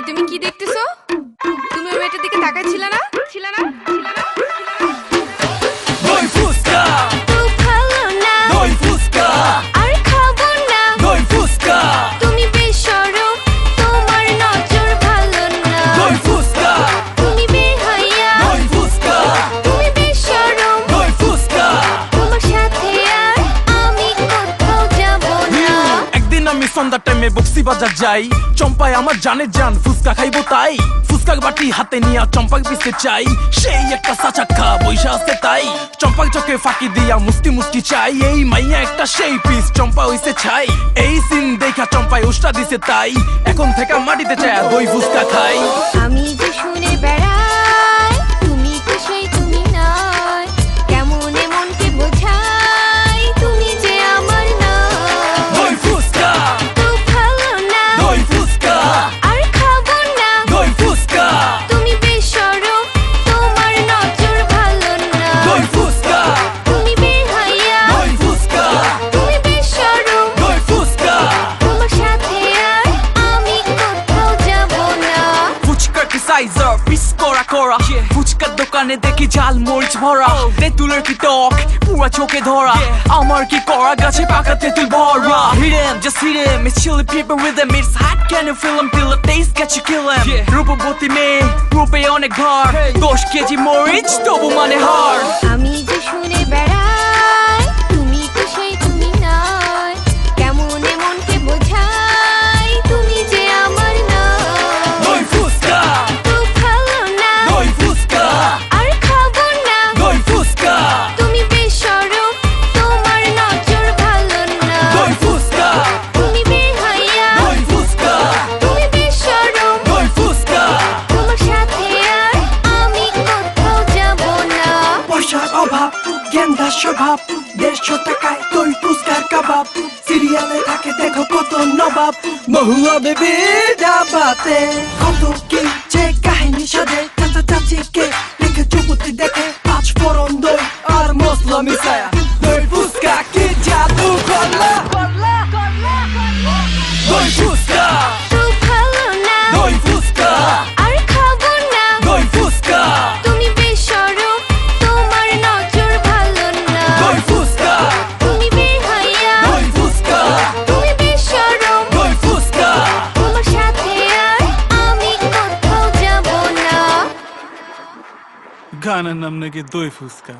তুমি কি দেখতেছো? তুমি ওই মেয়েটার দিকে তাকাইছিলে না? দই ফুসকা খুব ভালো না, দই ফুসকা আর খাবো না। দই ফুসকা তুমি বেশরম, তোমার নজর ভালো না। দই ফুসকা তুমি বেহায়া, দই ফুসকা তুমি বেশরম, দই ফুসকা তোমার সাথে আর আমি কোথাও যাব না। একদিন আমি সন্ধ্যার টাইমে বক্সি বাজার যাই, চম্পায় আমার জানের জান ফুসকা খাইবো তাই ফুসকার বাটি হাতে নিয়া চম্পাক পিসতে চাই, সেই একটা সাচাক্কা বৈশা আছে তাই চম্পাক চোখে ফাঁকি দিয়া মুস্তি মুস্তি চাই, এই মাইয়া একটা সেই পিস চম্পা হইছে ছাই, এই সিন দেখা চম্পায় উষ্টা দিছে তাই এখন থেকে মাটিতে চায় দই ফুসকা খাই। আমি যে শুনে বেড়াই, তুমি তো সেই তুমি নয়, কেমনে মনকে বোঝাই, তুমি যে আমার নয়। দই ফুসকা খুব ভালো না, দই ফুসকা আর খাবো না। দই ফুসকা তুমি বেশরম, তোমার নজর ভালো না। দই ফুসকা তুমি বেহায়া, দই ফুসকা তুমি বেশরম, দই ফুসকা তোমার সাথে আর আমি কোথাও যাব না। ফুচকা কি সাইজার পিস করা করা, ফুচকার দোকানে দেখি ঝাল মরিচ ভরা, তেঁতুলের কি টক পুরা চোখে ধরা, আমার কি করা গাছে পাকা তেঁতুল ভরা। Hit him, just hit him, it's chili pepper with him, it's hot, can you feel him, till the taste get you kill him. রূপবতী মেয়ে রূপে অনেক ঘর, 10 কেজি মরিচ তবু মানে হার। আমি যে শুনে বেড়াই, তুমি তো সেই তুমি নয়, কেমনে মনকে বোঝাই, তুমি যে আমার নয়। দই ফুসকা খুব ভালো না, দই ফুসকা আর খাবো না। দই ফুসকা তুমি বেশরম, তোমার নজর ভালো না। দই ফুসকা তুমি বেহায়া, দই ফুসকা তুমি বেশরম, দই ফুসকা তোমার সাথে আর আমি কোথাও যাব না। পয়সার অভাব, গেন্দা স্বভাব, 150 টাকায় দই ফুসকার কাবাব, সিরিয়ালে থাকে দেখো কত নবাব, মহুয়া বেবি ডাবাতে কত কি যে কাহিনী সাজে, চাচা চাচিকে দেখে যুবতী দেখে 5 ফোড়ন দই আর মশলা মিশায়া, দই ফুসকা কি জাদু করলা। দই ফুসকা খুব ভালো না, দই ফুসকা আর খাবো না। দই ফুসকা তুমি বেশরম, তোমার নজর ভালো না। দই ফুসকা তুমি বেহায়া, দই ফুসকা তুমি বেশরম, দই ফুসকা তোমার সাথে আর আমি কোথাও যাব না। গানের নাম নাকি দই ফুসকা।